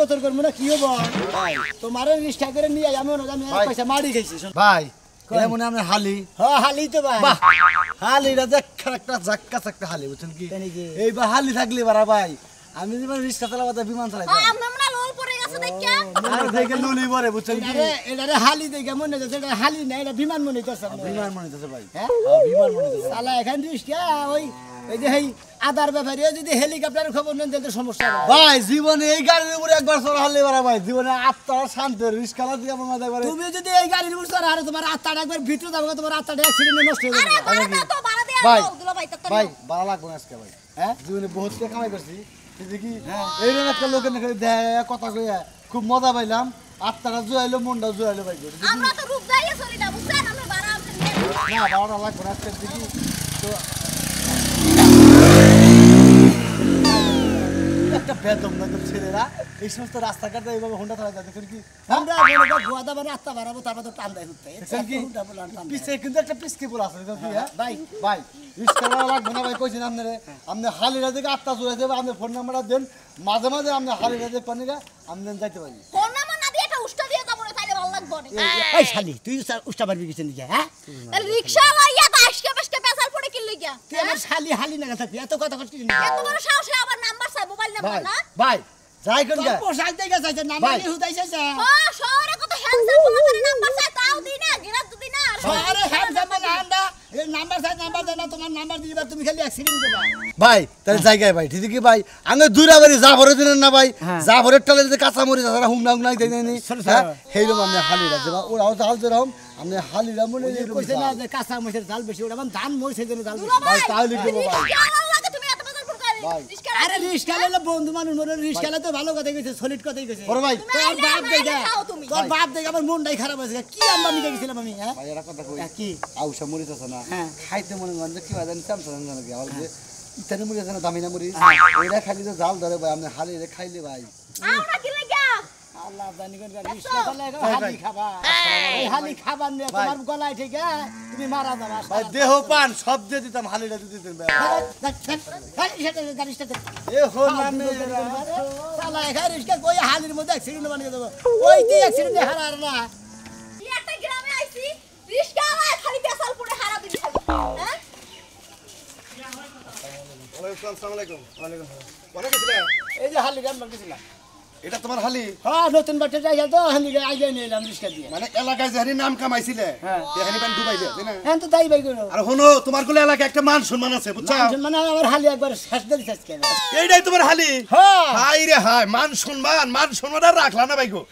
গতর করবো না কি হবো তোমার রিক্সা করে নিয়ে আমি পয়সা মারি গেছি ভাই মনে আমরা হালি হালি তো ভাই হালিটা দেখা একটা জাক্কা চাক্কা হালি বুঝছেন কি এইবার হালি থাকলে বারা ভাই আমি যেমন রিক্সা চালাবো বিমান চালাই হালি দেখে মনে হচ্ছে হালি না এটা বিমান মনে হচ্ছে বিমান মনে হচ্ছে ভাই বিমান মনে হচ্ছে চালা এখান রিক্সা ওই এই যে আদার ব্যাপারে যদি হেলিকপ্টারের খবর নেন তাহলে সমস্যা ভাই জীবনে এই গাড়ির উপরে একবার চড়া হারলে বারা ভাই জীবনে আত্মা শান্ত রিস্কালা দিয়ে আমার মাথায় পারে তুমি যদি এই গাড়ির উপর চড়া আর তোমার আত্মাটা একবার ভিতরে যাবে তোমার আত্মাটা অ্যাক্সিডেন্টে নষ্ট হয়ে যাবে ভাই ভাই ভালো লাগবে না আজকে ভাই হ্যাঁ জীবনে বহুত টাকা কামাই করছি দেখি এইরকম একটা লোকের দেয় কথা কইয়া খুব মজা পাইলাম আত্মাটা জুয়াইলো মনটা জুয়াইলো ভাই আমরা তো রূপ দাইয়া চলি না বুঝছেন আমরা বাড়া না বাড়া লাগবে না আজকে দেখি তো একটা বেদম না তো ছেলেরা এই সমস্ত রাস্তাঘাটে এইভাবে হোন্ডা চালায় দেখেন কি আমরা গোয়াদা মানে আত্মা বাড়াবো তারপর তো টান দেয় হচ্ছে পিছে কিন্তু একটা পিসকিপুল আছে ভাই ভাই রিস্কাওয়ালা লাগবে না ভাই কইছেন আপনারে আপনি হালিরা থেকে আত্মা জুড়ে দেবে আপনি ফোন নাম্বারটা দেন মাঝে মাঝে আপনি হালিরা থেকে পানিরা আপনি যাইতে পারি ফোন নাম্বার না দিয়ে একটা উষ্টা দিয়ে যাবো না তাইলে ভালো লাগবে এই শালি তুই উষ্টা পারবি কিছু নাকি হ্যাঁ রিকশা লাইয়া তো আজকে বেশকে পেছাল পড়ে কি লইয়া তুই আমার শালি হালি না থাকবি এত কথা করছিস না এত বড় সাহস আবার নাম্বার চাই মোবাইল নাম্বার না ভাই যাই কোন গা পোশাক দেখে চাইছে নাম্বার নিয়ে হুদাইছে ও শহরে কত হ্যান্ডসাম তোমাদের নাম্বার চাই তাও দিই না গিরাত তো দিই না শহরে হ্যান্ডসাম না আন্ডা এই নাম্বার চাই নাম্বার দেনা তোমার নাম্বার দিবা তুমি খালি অ্যাক্সিডেন্ট দেবা ভাই তাহলে জায়গায় ভাই ঠিক কি ভাই আমি দুরাবাড়ি যা ভরে দিন না ভাই যা ভরে টালে যে কাঁচা মরি যারা হুংনা হুংনা দেই দেনি হেইরম আপনি হালিরা দেবা ওরাও জাল দেরম আপনি হালিরা মনে কইছে না যে কাঁচা মরিচের জাল বেশি ওটা মানে ধান মরিচের জন্য জাল বেশি ভাই তাহলে কি ভাই আরে রিস্কালে বন্ধু মানুষ মনে রিস্কালে তো ভালো কথা কইছে সলিড কথাই কইছে বড় ভাই তোর বাপ দেখে আমার মনটাই খারাপ হয়েছে কি আমরা নিয়ে গেছিলাম আমি হ্যাঁ ভাই এরা কথা কই কি আউশা মরিচ আছে না খাইতে মনে মন যে কি হয় জানি চামচা জানি কি আর যে ইতানি মরিচ আছে না দামি না মরিচ ওইটা খালি যে জাল ধরে ভাই আপনি হালিরে খাইলে ভাই আমরা কি লাগা আল্লাহ জানি কোন রিস্কা লাগা হালি খাবা এই হালি খাবার নিয়ে তোমার গলায় ঠিক তুমি মারা যাবা ভাই দেহ পান সব দিয়ে দিতাম হালিরা দিতে দিতেন ভাই এ হল মানে সালা এখানে রিস্কা কই হালির মধ্যে অ্যাক্সিডেন্ট বানিয়ে দেব ওই যে অ্যাক্সিডেন্ট হারার না এই একটা গ্রামে আইছি রিস্কা আয় খালি পেছাল পড়ে হারা দিবি হ্যাঁ আসসালামু আলাইকুম ওয়ালাইকুম কোনে গেছিলা এই যে হালি গান বানিয়েছিলাম এটা তোমার হালি হ্যাঁ নতুন বাচ্চা যাই তো হালি আইজে নিলাম রিস্কা দিয়ে মানে এলাকায় যেখানে নাম কামাইছিলে সেখানে বান ডুবাইবে তাই না হ্যাঁ তো তাই ভাই করো আর হনো তোমার কোলে এলাকায় একটা মান সম্মান আছে বুঝছো মানে আমার হালি একবার শেষ দিয়ে শেষ কেন এইটাই তোমার হালি হ্যাঁ হাই রে হাই মান সম্মান আর রাখলা না ভাইগো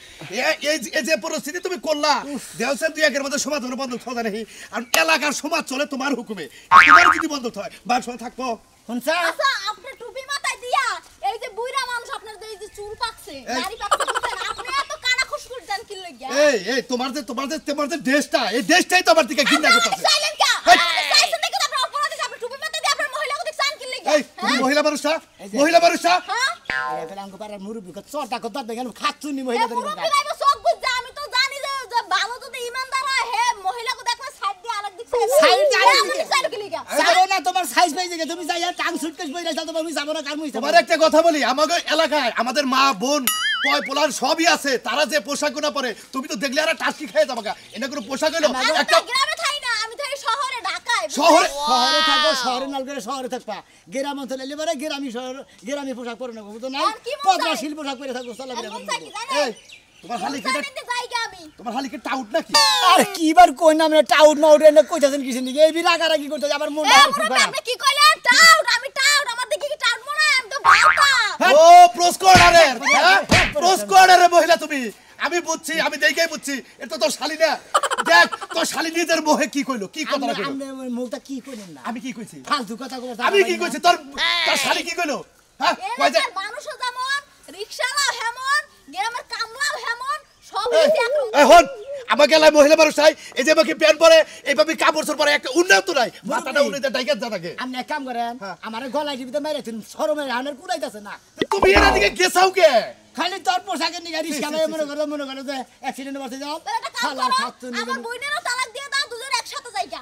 এই যে পরিস্থিতি তুমি করলা দেওসেন দুই একের মধ্যে সমাজ বন্ধ থাকে নাকি আর এলাকার সমাজ চলে তোমার হুকুমে তোমার যদি বন্ধ হয় মান সম্মান থাকবো শুনছা আচ্ছা আপনি টুপি মাথায় দিয়া এই যে বুইরা মানুষ আপনার এই যে চুল পাকছে দাড়ি পাকছে বুঝছেন আপনি এত কানা খুশকুশ দেন কি লাগিয়া এই তোমার যে দেশটা এই দেশটাই তো আমার দিকে ঘৃণা করতেছে সাইলেন্ট কা সাইলেন্ট দেখো আপনার অপরাধ আছে আপনি টুপি মাথায় দিয়া আপনার মহিলাকে দেখছেন কি লাগিয়া এই তুমি মহিলা মানুষটা হ্যাঁ এটা আঙ্গ পাড়ার মুরব্বি কত চটা কত দেখেন খাচ্ছুনি মহিলাদের মুরব্বি লাইব সব বুঝ যা আমি তো জানি যে ভালো যদি ইমানদার হে মহিলাকে দেখলে সাইড দিয়ে আরেক দিক সাইড সাইড কি লাগিয়া যাবো না তোমার সাইজ পাই দেখে তুমি যাইয়া টাং সুটকেস বইরা যাও তুমি যাবো না কার মুই তোমার একটা কথা বলি আমাদের এলাকায় আমাদের মা বোন পয় পোলার সবই আছে তারা যে পোশাকগুলো পরে তুমি তো দেখলে আর টাস্কি খেয়ে যাবা এটা কোনো পোশাক হলো একটা গ্রামে থাই না আমি থাই শহরে ঢাকায় শহরে থাকো শহরে নাল করে শহরে থাকবা গ্রাম অঞ্চলে এলে পরে গ্রামী পোশাক পরে না বুঝতো না পদ্মাশীল পোশাক পরে থাকবো চলাফেরা এই তোমার হালি কেটে তোমার হালি কে টাউট নাকি আর কিবার কই না মানে টাউট না ওরে না কইতাছেন কিছু নাকি এই রাগারাগি করতে আবার মন আপনি কি কইলেন টাউট আমি টাউট আমার দেখি কি টাউট মনে আমি তো বাতা ও প্রস্কোয়াডারের মহিলা তুমি আমি বুঝছি আমি দেখাই বুঝছি এটা তো তোর শালি না দেখ তোর শালি নিজের মোহে কি কইলো কি কথা কইলো আমি মুখটা কি কইলেন না আমি কি কইছি ফালতু কথা কইছ আমি কি কইছি তোর শালি কি কইলো হ্যাঁ কই যে মানুষ যেমন রিকশাওয়ালা হেমন গ্রামের কামলাও হেমন সব হইছে একরকম এখন আমাকে এলাই মহিলা মানুষ চাই এই যে আমাকে প্যান্ট পরে এইভাবে কাপড় চোর পরে একটা উন্নত নাই মাথাটা উন্নত ডাইকাত যা থাকে আপনি এক কাম করেন আমার গলায় টিপিতে মেরে দিন শরমে রানের কুড়াইতাছে না তুমি এর দিকে গেছাও কে খালি তোর পোশাকের নিগা রিস্কা লয়ে মনে করো যে অ্যাক্সিডেন্ট করতে যাও তাহলে একটা কাম শালা করো, ছাত্র নিবেন আমার বইনেরও তালাক দিয়ে দাও, দুজন একসাথে যাইগা।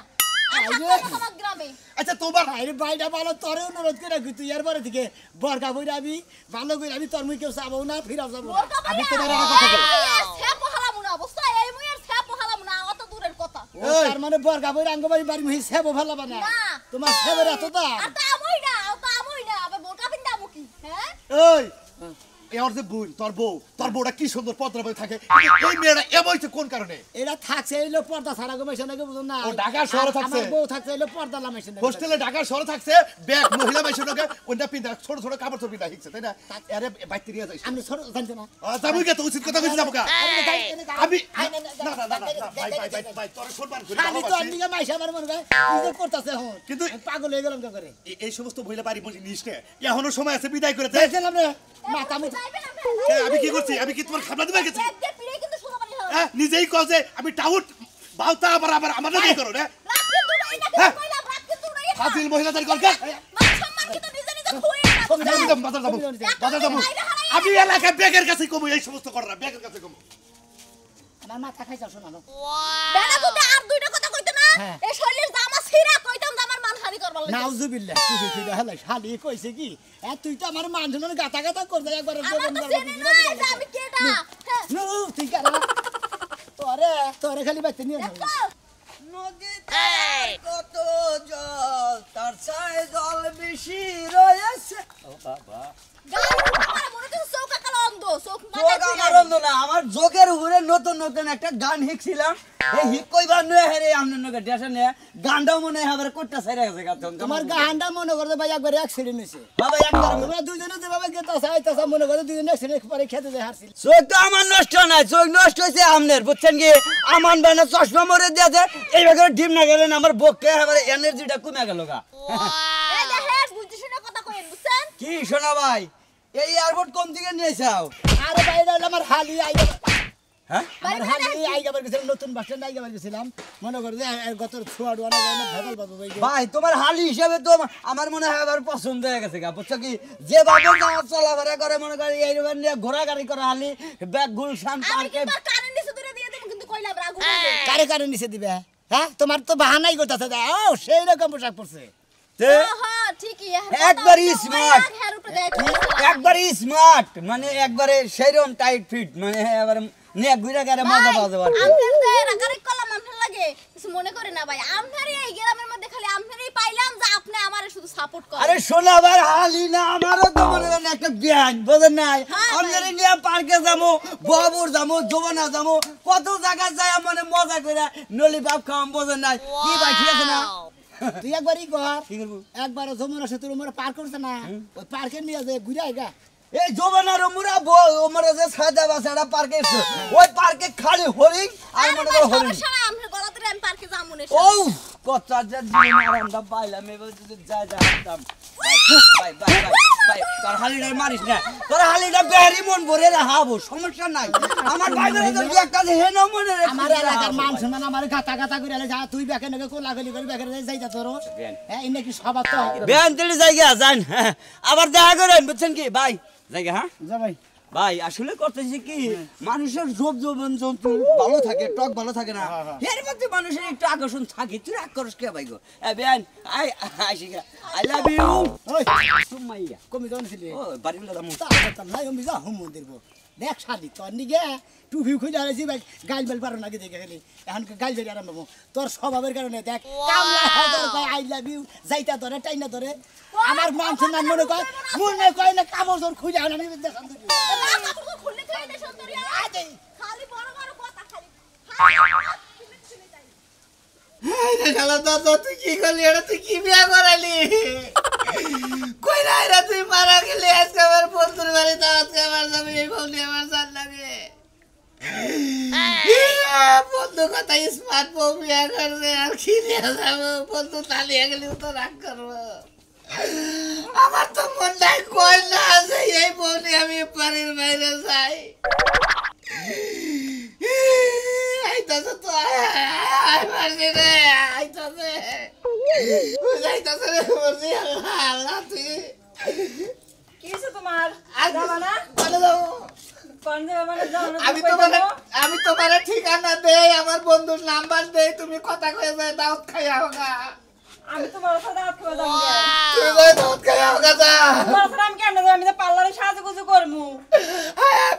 আর আইরে। থাকবো না তোমার গ্রামে। আচ্ছা তোমার আরে বাইটা ভালো তোরে অনুরোধ করে রাখি তুই এরপরে থেকে বরকা বইরা আমি ভালো করে আমি তোর মুই কেউ চাবো না ফিরাও যাবো না। ওটা আমি বইয়া, তোমার একটা কথা বলি এই স্যাপ হারামু না, বুঝছো? এই মুইয়ের স্যাপ হারামু না, অত দূরের কথা। ও তার মানে বরকা বইরা আঙ্গবাড়ি বাড়ি মুহি সেবো ফেলাবা না না। তোমার সেবের এত দাম আর তা আমই না, ও তো আমই না, আবার বোরকা পিন্দা আমু কি, হ্যাঁ? ওই এর যে বোন তোর বউটা কি সুন্দর পদ্মা বই থাকে এই মেয়েটা এমইছে কোন কারণে এরা থাকছে এইলো পর্দা ছাড়া গমেছে নাকি বুঝুন না ও ঢাকা শহরে আর থাকছে। আমার বউ থাকছে এইলো পর্দা লামাইছে না হোস্টেলে ঢাকা শহরে থাকছে ব্যাগ মহিলা মেশিনকে ওইটা পিন্দা ছোট ছোট কাপড় চোপড় পিন্দা শিখছে তাই না আরে বাইতে নিয়ে যাইছে আমি ছোট জানতে না যাবি কে তো উচিত কথা কইছি যাবো কা আমি না ভাই তোর সম্মান করি আমি তো আন্দিকে মাইসা আমার মনে হয় নিজে করতেছে এখন কিন্তু আমি পাগল হয়ে গেলাম করে এই সমস্ত মহিলা বাড়ি বসে নিস কে এখনো সময় আছে বিদায় করে দে দেখছিলাম রে মাথা মুথা যাইবে না, আমি কি করছি আমি কি তোমার খাবার দিবা গেছি ব্যাগ দিয়ে পিড়ে কিন্তু শুরু করি হবে। হ্যাঁ নিজেই কও যে আমি টাউট বাউতা আবার আমাদের কি করো না রাত্রে দুটোই না হ্যাঁ। কিন্তু কইলাম, রাত্রে দুটোই না। ফাজিল মহিলাদের করকে মান সম্মান কিন্তু নিজে নিজে খুঁয়ে বাজার যাবো আমি এলাকায় ব্যাগের কাছে কমু এই সমস্ত করো না ব্যাগের কাছে কমু আমার মাথা খাইছা শোনানো বেটা যদি আর দুইটা কথা কইতো না, হ্যাঁ। এই শরীরের জামা ছিঁড়া কইতাম যে আমার মানহানি করবার লাগে। নাউজুবিল্লাহ তুই কি হলো শালি কইছে কি তুই তো আমার মানজনের গাতা গাতা করতে একবার আমার তো জেনে নাই যে আমি কেডা। হ্যাঁ, নো তুই কারা তোরে তোরে খালি বাইতে নিয়ে যাবো দেখো, নদীতে কত জল তার চাই জল বেশি রয়েছে ও বাবা গান আমার মনে হচ্ছে চৌকা কালো অন্ধ, চোখ চোখ মাথায় আমার খুলে অন্ধ না আমার চোখের উপরে নতুন নতুন একটা গান শিখছিলাম এই হিক কইবার নয় হেরে আমনে নগে ডেশনে গানটাও মনে হয় আবার কোটটা ছাইরা গেছে গাতন তোমার গানটা মনে করতে ভাই একবার অ্যাক্সিডেন্ট হয়েছে বাবা একবার তোমরা দুজনে যেভাবে গেতাছ আইতাছ মনে করে দুজনে অ্যাক্সিডেন্ট পরে খেতে যায় হারছিল চোখ তো আমার নষ্ট না চোখ নষ্ট হয়েছে আমনের বুঝছেন কি আমান বানা চশমা মরে দিয়েছে এইভাবে ডিম না গেলেন আমার বককে আবার এনার্জিটা কমে গেল গা এই দেখেন বুঝতে শুনে কথা কইেন, বুঝছেন? কি শোনা ভাই এই এয়ারপোর্ট কোন দিকে নিয়েছাও আরে ভাই এটা হলো আমার হালি আইগা হ্যাঁ আমার হালি আইগাবার গেছিলাম নতুন বাস স্ট্যান্ড আইগাবার গেছিলাম মনে করে যে গত ছোয়া ডোয়া যায় না ভেগল বাবু ভাই ভাই তোমার হালি হিসাবে তো আমার মনে হয় আবার পছন্দ হয়ে গেছে গা বুঝছো কি যে ভাবে চলাফেরা করে মনে করি এই নিয়ে ঘোরাঘুরি করে হালি ব্যাগ গুলশান আমি পার্কে কিন্তু কারেন্ট নিচে দূরে দিয়ে দেব, কিন্তু কইলাম রাগু হইবে। কারে কারে নিচে দিবে হ্যাঁ তোমার তো বাহানাই করতেছে ও সেই রকম পোশাক পরছে হ্যাঁ, ঠিকই। একবারই smart। হের উপরে দেখি। একবারে স্মার্ট মানে একবারে সেরম টাইট ফিট মানে এবারে নিয়ে ঘুরে গেলে মজা পাওয়া যাবে আর কি। আমনের যে রাগারে কলাম আমনের লাগে কিছু মনে করে না ভাই, আমনারই এই গ্রামের মধ্যে খালি আমনারই পাইলাম যে আপনি আমারে শুধু সাপোর্ট করেন। আরে শোনা আবার হালি না আমারও তো মনে করেন একটা ব্যাগ বোঝেন নাই হ্যাঁ, আমাদের নিয়ে পার্কে যাবো বাবুর যাবো জোবানা যাবো কত জায়গায় যাই মানে মজা করে নলি বাপ খাওয়াম বোঝেন নাই কি ভাই ঠিক আছে না তুই একবারই কর কি করবো একবার যমুনা সেতুর উপরে পার করছে না ওই পার্কে নিয়ে যায় ঘুরে আইগা এই জোবানার মুরা ওমরে যে সাদা বাসাটা পার্কে এসছে ওই পার্কে খালি হরিণ আর মনে করো হরিণ সমস্যা নাই, আমনের গলাতে আমি পার্কে যাবো না। ও কত যা জীবন আরামটা পাইলাম এবার যদি যা যা আরাম ভাই ভাই ভাই ভাই তোর হালিটা মারিস না তোর হালিটা বেহারি মন ভরে রাখাবো সমস্যা নাই আমার ভাইদের তো একটা হেন মনে রে আমার এলাকার মান সম্মান আমার গাতা গাতা করে যা তুই ব্যাকে নাকি কোলাগলি করে ব্যাকে যাইতা তোর হ্যাঁ ইন্না কি সবার তো বেন তেলি জায়গা যান আবার দেখা করেন বুঝছেন কি ভাই জায়গা হ্যাঁ যা ভাই ভাই আসলে করতেছি কি মানুষের রূপ যৌবন জন্তু ভালো থাকে টক ভালো থাকে না এর মধ্যে মানুষের একটু আকর্ষণ থাকে তুই রাগ করস কে ভাই গো এ বেন আই আইসিগা আই লাভ ইউ ওই সুমাইয়া কমি দন ছিলি ও বাড়িগুলো দাম তা তা নাই আমি যা হুম মন্দির বো দেখ শালি তোর নিগে টুপি খুঁজে আছি ভাই গাইল বেল পারো নাকি দেখে গেলি এখন গাইল বেল আরম্ভ হবো তোর স্বভাবের কারণে দেখ কামলা হাজার কয় আই লাভ ইউ যাইতা ধরে টাইনা ধরে আমার মান সম্মান মনে কয় না কামড় তোর খুঁজে আনা আমি দেখান দিবি না, কাপড় খুললে তো এই দেশন ধরিয়া। খালি বড় বড় কথা খালি। খুলে খুলে যাই। খালা দাদা তুই কি করলি এটা তুই কি বিয়া করালি কই না এটা তুই মারা গেলি আজকে আমার বন্ধুর বাড়ি দাওয়াত আমার যাবে এই বলি আমার জান লাগে বন্ধু কথা স্মার্ট বউ বিয়া করবে আর কি নিয়ে যাবো বন্ধু তালিয়ে গেলি তো রাগ করবো আমার তো মনটাই কই না যে এই বলি আমি বাড়ির বাইরে যাই আইতাছে তো মারছি রে আইতাছে যাইতাছে রে বলছি আল্লাহ আল্লাহ তুই কি হয়েছে তোমার? যাবা না চলে যাও কোন যাবা মানে যাও না আমি তোমারে ঠিকানা দেই আমার বন্ধুর নাম্বার দেই তুমি কথা কয়ে যায় দাওয়াত খাই হোগা আমি তোমার সাথে দাওয়াত খাওয়া যাবো তুই যাই দাওয়াত খাই হোগা যা তোমার সাথে আমি কেন আমি তো পার্লারে সাজুগুজু করমু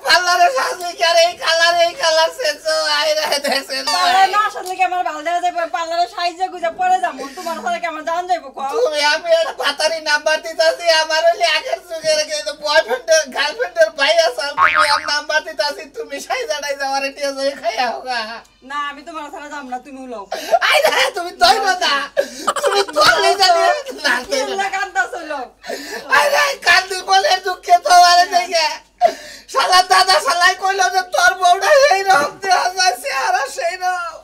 পার্লারে সাজি করে এই কালার সেছো আই রে দেশেন পার্লারে না সাজলে কি আমার ভালো দেখা যাবে পার্লারে সাইজে গুজে পরে যাবো তোমার সাথে কি আমার জান যাইবো কও তুমি আমি একটা পাতারি নাম্বার দিতাছি আমার হইলে আগের যুগের বয়ফ্রেন্ডের গার্লফ্রেন্ডের ভাই আছে তুমি আর নাম্বার দিতাছি তুমি সাইজাড়াই যাওয়ার টিয়া যাই খাই হোগা না আমি তোমার সাথে যাব না তুমি উলাও আই রে তুমি দইরো না তুমি তোলে জানি না কেলা কান্দা চলো আরে কান্দি বলে দুঃখে তো আরে দেখে শালা দাদা শালাই কইলো যে তোর বউটা এই রকম দেয়া যাচ্ছে আর সেই রকম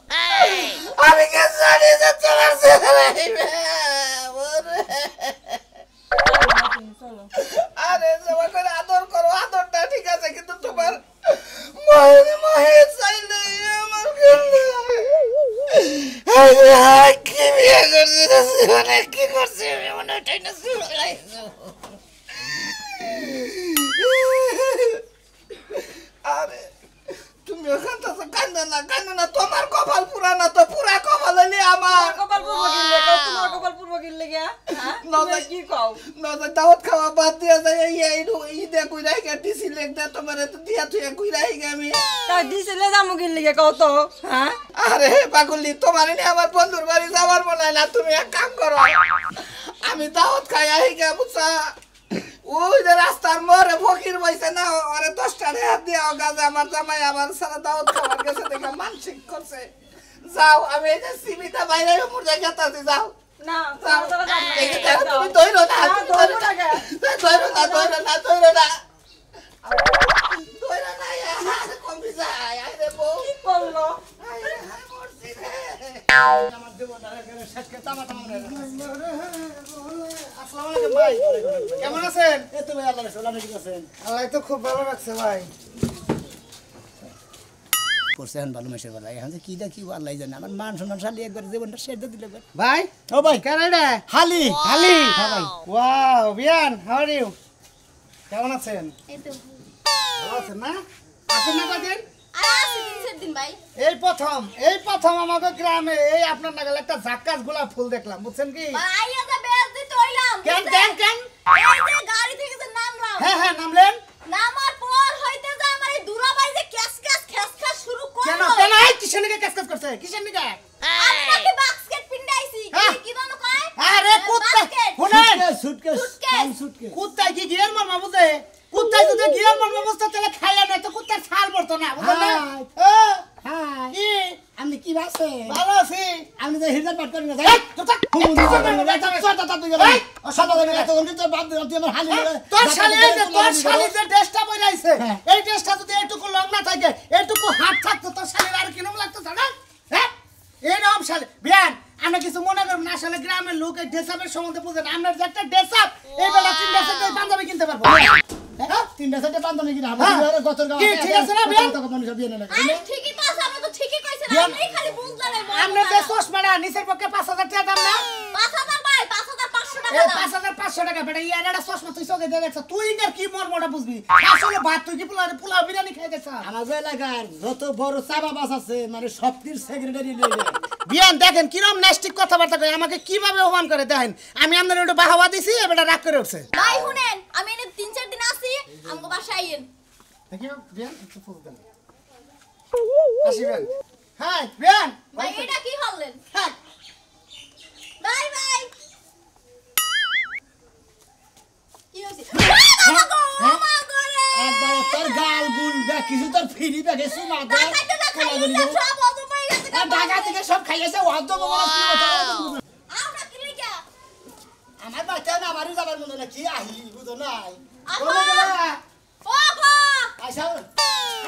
আমি কে জানি যে তোমার ছেলে চলো আরে জমা করে আদর করো আদরটা ঠিক আছে কিন্তু তোমার মহে চাইলে আমার কি বিয়ে করছি মানে কি করছি মনে ওটাই না আরে তুমি ওখান থেকে কান্দো না তোমার কপাল পুরানা তো পুরা কপাল হইলে আমার কপাল পূর্ব গিললে কও তোমার কপাল পূর্ব গিললে গিয়া হ্যাঁ নজর কি কও নজর দাওয়াত খাওয়া বাদ দিয়া যায় এই দে কই রাই গে দিছি লেখ দে তোমারে তো দিয়া তুই কই রাই গে আমি তাই দিছিলে যামু গিললে গিয়া কও তো হ্যাঁ আরে পাগলি তোমার নি আমার বন্ধুর বাড়ি যাবার মনে হয় না তুমি এক কাম করো আমি দাওয়াত খাই আই গে বুঝছা ওই যে রাস্তার মোড়ে ফকির বইছে না আরে 10 টাকা হাত দিয়া গাজা আমার জামাই আমার সারা দাওয়াত খাবার গেছে দেখে মানসিক করছে যাও আমি এই যে সিমিটা বাইরে মোর জায়গাতে যাও না তোমার সাথে যাব না তুমি দইরো না দৌড়ো না গে দইরো না কমবি যায় আরে বউ কি করলো আমার জীবনটা শেষ করে তামাতাম আসসালামু আলাইকুম ভাই কেমন আছেন এই তো ভাই আল্লাহর সালাম ঠিক আছেন আল্লাহ তো খুব ভালো রাখছে ভাই করছেন ভালো মেশের বেলা এখন যে কি দেখি আল্লাহ জানে আমার মান সম্মান শালি একবার জীবনটা শেষ দিয়ে দিলে ভাই ও ভাই কানাডা হালি হালি হ্যাঁ ভাই wow Beant how are you কেমন আছেন এই তো ভালো আছেন না আছেন না কদিন আরে আসি দিন ভাই এই প্রথম আমাদের গ্রামে এই আপনার নাগাল একটা জাক্কাস গোলাপ ফুল দেখলাম বুঝছেন কি আইয়া যা বেজ দিতে হইলাম কেন এই যে গাড়ি থেকে যে নামলাম হ্যাঁ নামলেন নামার পর হইতে যা আমার এই দুরাবাই যে খেস শুরু করলো কেন এই কিসের নিকে কাজ করছে কিসের নিকে আমি নাকি বাস্কেট পিন্ডাইছি হ্যাঁ। কি জানো কয় আরে কুত্তা শুনেন সুটকেস কুত্তায় কি গিয়ার মারমা বুঝে কুত্তায় যদি গিয়ার মারমা বুঝতে তাহলে খাইয়া না তো কুত্তার ছাল পড়তো না বুঝলেন না হ্যাঁ কি আপনি কি আছে ভালো আছি আমি তো হিরদার পাট করি না যাই তো থাক তোর শালি যে ড্রেসটা পরে আইছে এই ড্রেসটা যদি এইটুকু লং না থাকে এইটুকু হাত থাকতো তোর শালির আর কিরকম লাগতো জানা হ্যাঁ এইরকম শালি বিয়ান আমরা কিছু মনে করব না আসলে গ্রামের লোক এই ড্রেসআপের সম্বন্ধে বুঝেন আমরা যে একটা ড্রেসআপ এই বেলা 3 ড্রেসের পাঞ্জাবি কিনতে পারবো হ্যাঁ 3 ড্রেসের পাঞ্জাবি কিনা আমাদের গতর গাওয়া ঠিক আছে না বিয়ান তখন মানুষ বিয়ান না আরে ঠিকই তো আছে আমি তো ঠিকই কইছি না আমি খালি বুঝলাম আমরা যে চশমাটা নিচের পক্ষে 5000 টাকা দাম না 5000 ভাই 5500 টাকা এই দাম 5500 টাকা বেটা ইয়ার একটা চশমা তুই চোখে দিয়ে দেখছ তুই ইনার কি মর্মটা বুঝবি আসলে ভাত তুই কি পোলাও বিরিয়ানি খাই দেখছ আমাদের এলাকার যত বড় চাবা বাস আছে মানে সবটির সেক্রেটারি লয়ে যায় বিয়ান দেখেন কিরম নাস্তিক কথাবার্তা কয় আমাকে কিভাবে অপমান করে দেখেন আমি আপনার একটু বাহাবা দিছি এবারে রাগ করে উঠছে ভাই শুনেন আমি এনে 3-4 দিন আসি আমগো বাসায় আইয়েন দেখি বিয়ান একটু ফোন দেন আসিবেন হ্যাঁ বিয়ান ভাই এটা কি হলেন হ্যাঁ বাই বাই কি হইছে একবার তোর গাল গুল দেখ কিছু তোর ফিরি দেখে সুমা দে ঢাকা থেকে সব খাইয়েছে ওয়াদ দেবো আমরা কি লিখা আমার বাচ্চা না বাড়ি যাবার মনে না কি আহি বুঝো নাই আপা ও আপা আইসা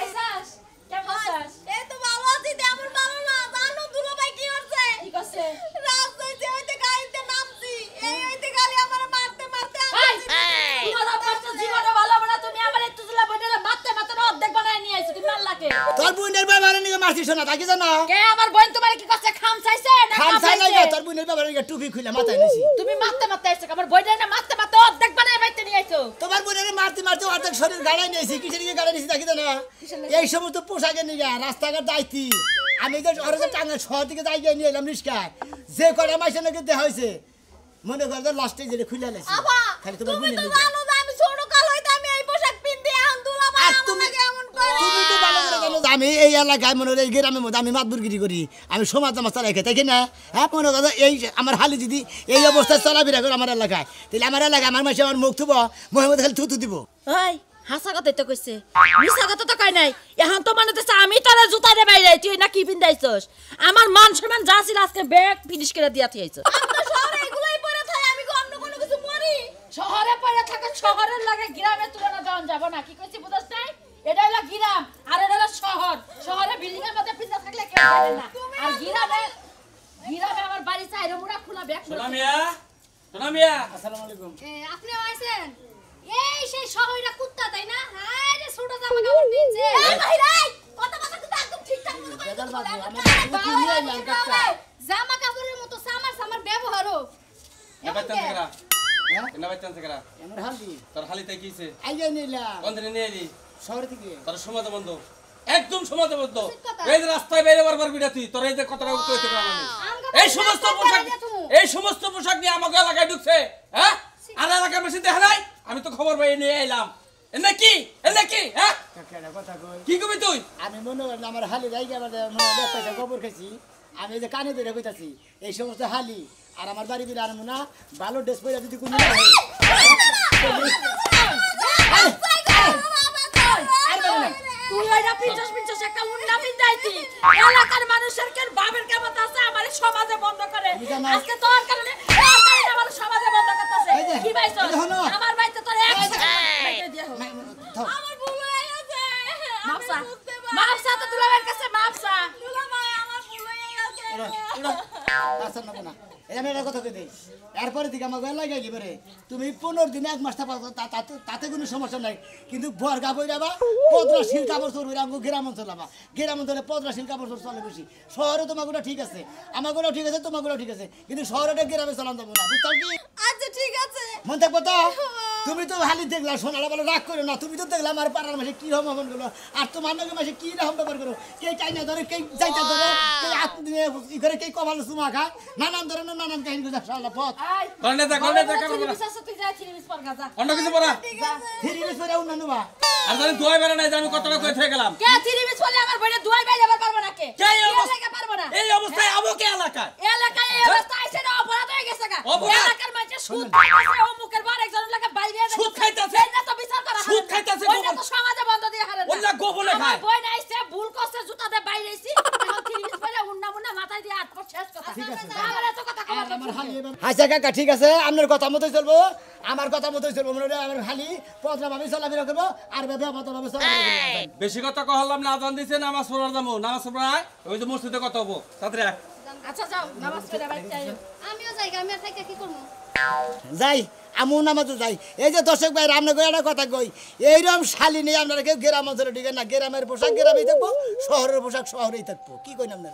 আইসাস কেমন আছিস এই তো ভালো আছি তে আমার ভালো না জানো দুলো ভাই কি করছে কি করছে রাস্তায় হইতে গাড়িতে নামছি এই হইতে গালি আমার মারতে তোমার বাচ্চা জীবনে ভালো না তুমি আমার একটু দিলা বইটা মারতে অর্ধেক বানায় নিয়ে আইছো তুমি মারলাকে তোর বোনের বাবারে নিয়ে মারছিস না তাকি জানো কে আমার বোন তোমার কি করছে খাম চাইছে না খাম চাই না তোর বোনের বাবারে টুপি খুলে মাথায় নিছি তুমি মারতে আইছো আমার বইটা না মারতে অর্ধেক বানায় বাইতে নিয়ে আইছো নিছো তোমার বোনের মারতে মারতে অর্ধেক শরীর গাড়াই নিয়েছি কিসের দিকে গাড়াই নিয়েছি দেখি তো না এই সমস্ত পোশাকের নিয়ে রাস্তাঘাট যাইতি আমি যে ওরা যে টাঙ্গা শহর থেকে যাই নিয়ে এলাম রিস্কায় যে কটা মাসে নাকি দেওয়া হয়েছে মনে করো লাস্টে যেটা খুলে আলাইছি আবা খালি তোমার তুমি বোনের তো নিয়ে জানো যে আমি ছোট কাল হইতে আমি এই পোশাক পিনতে এখন দুলাভাই আর তুমি আমাকে এমন করে তুমি তো ভালো করে জানো যে আমি এই এলাকায় মনে হয় এই গ্রামের মধ্যে আমি মাতবুরগিরি করি আমি সমাজ মাস্তা রেখে তাই কি না হ্যাঁ মনে করো এই আমার হালি যদি এই অবস্থায় চলাফেরা করে আমার এলাকায় তাহলে আমার এলাকায় আমার মাসে আমার মুখ থুব মোহাম্মদ খালি থুতু দিব ওই হাসা কথা তো কইছে মিছা কথা তো কই নাই এখন তো মনে হচ্ছে আমি তোরে জুতা দে বাইরে তুই না কি পিন্দাইছস আমার মান সম্মান যা ছিল আজকে ব্যাগ ফিনিশ করে দিয়া থইছ আমরা শহরে এগুলাই পরে থাকি আমি কি অন্য কোনো কিছু পরি শহরে পড়ে থাকা শহরের লাগে গ্রামে তুলনা দেওয়া যাব না কি কইছি বুঝছ নাই এটা হলো গ্রাম আর এটা হলো শহর শহরে বিল্ডিং এর মধ্যে পিন্ডা থাকলে কেউ জানে না আর গ্রামে আমার বাড়ি চাইরে মুড়া খোলা ব্যাগ সোনামিয়া আসসালামু আলাইকুম আপনিও আইছেন এই সেই শহরের কুত্তা তাই না হ্যাঁ রে ছোট জামা কাপড় পিনছে এই ভাই রে কথা কথা কিন্তু একদম ঠিকঠাক মতো করে বেজাল বাজে, আমার বাবা, বাড়িতে নিয়ে আইলাম কাকটা। জামা কাপড়ের মতো সামার ব্যবহারও এবাইতান সেকরা হ্যাঁ এনাবাইতান সেকরা আমার হালি তোর হালি তাই কিছে আইয়া নিলাম কোন দিন নিয়ে এলি শহর থেকে তোর সমাজ বন্ধ একদম সমাজ বন্ধ ঠিক কথা। এই যে রাস্তায় বাইরে বারবার বিড়া তুই তোর এই যে কথাটা কইতে পারলাম না এই সমস্ত পোশাক নিয়ে আমাকে এলাকায় ঢুকছে হ্যাঁ আর এলাকার বেশি দেখা নাই আমি তো খবর পাই নিয়ে এলাম এনে কি হ্যাঁ কাকাটা কথা কই কি কবি তুই আমি মনে করি আমার হালি জায়গা মনে হয় পয়সা গোবর খাইছি আমি এই যে কানে ধরে কইতাছি এই সমস্ত হালি আর আমার বাড়ি দিলে আনবো না ভালো ড্রেস পরে যদি কোনো না হয় তুই ওইটা পিঞ্চাস একটা উন্না পিন্দাইতি এলাকার মানুষের কেন বাবের কেমন আছে আমার সমাজে বন্ধ করে আজকে তোর কারণে আমার সমাজে বন্ধ করতেছে এই যে, কি পাইছস এই যে হলো। আমার বাইতে তোর এক বাইতে দিয়া হোক থাও। আমার ভুল হয়ে গেছে মাপসা আমি বুঝতে পারি- মাপসা তো দুলাবের কাছে মাপসা দুলাভাই আমার ভুল হয়ে গেছে আচ্ছা নেবো না এই আমি একটা কথা কই দিই এরপরে থেকে আমাকে লাগাইলি পরে তুমি 15 দিনে 1 মাস তাতে কোনো সমস্যা নাই কিন্তু বর্গা বইরাবা পদ্রাশীল কাপড় চোর বইরা আমাকে গ্রাম অঞ্চল লাবা গ্রাম অঞ্চলে পদ্রাশীল কাপড় চোর চলে বেশি শহরে তোমাগুলো ঠিক আছে আমাগুলো ঠিক আছে তোমাগুলো ঠিক আছে কিন্তু শহরে গ্রামে চালান যাবো না বুঝছো কি আচ্ছা ঠিক আছে মন থাকবো তো তুমি তো হালি দেখলা সোনালা বলে রাগ করো না তুমি তো দেখলা আমার পাড়ার মাসে কি রকম মন করলো আর তোমার নাকি মাসে কি রকম ব্যাপার করো কে চাইনা ধরে কে যাইতা ধরে কে হাত দিয়ে ই করে কে কমালো চুমা খায় নানান ধরনের নানান কাহিনী গুজা সালা পথ আই কর্নেতা কারণ তুই যা চিনিস পর গাজা অন্য কিছু পড়া ফিরি বেসরে উন্না নুবা আর জানি দুয়াই বেড়া নাই যে আমি কতটা কই থেকে গেলাম কে চিনিস বলে আমার বইনে দুয়াই বাই যাবার পারবো না কে কে এই অবস্থা- লেগে পারবো না এই অবস্থায় আমাকে এলাকায় এলাকায় এই অবস্থা আইছে না অপরাধ হয়ে গেছে গা অপরাধ? এলাকার মানুষ সুদ খাইতেছে অমুকের বার একজন লাগে বাইরে সুদ খাইতাছে? এই না তো বিচার করা হারে সুদ না। খাইতাছে ওই না গোপন। তো সমাজে বন্ধ দিয়ে হারে না। ওই না গোপনে আমার খায়। বই নাইছে ভুল করছে জুতা দিয়ে বাইরে আইছি এখন তিরিশ পয়লা উন্না মুন্না মাথায় দিয়ে আটপট শেষ কথা ঠিক আছে। আমার এত কথা কবার আমার হালি আচ্ছা কাকা ঠিক আছে আপনার কথা মতোই চলবো আমার কথা মতোই চলবো মনে হয় আমার খালি পত্রা ভাবে চলাফেরা করবো আর ব্যবহার ভাবে চলাফেরা করবো বেশি কথা কহলাম না আজান দিছে নামাজ পড়ার যাবো নামাজ পড়ায় ওই যে মসজিদে কথা হবো তাড়াতাড়ি আয়। আচ্ছা যাও নামাজ পড়ে বাইরে যাও আমিও যাই আমি আর থেকে কি করবো যাই আমু নামাজে যাই এই যে দর্শক ভাই রান্না করে একটা কথা কই এইরকম শালি নেই আপনারা কেউ গ্রাম অঞ্চলে ঠিক না গ্রামের পোশাক গ্রামেই থাকবো শহরের পোশাক শহরেই থাকবো কি কই আপনারা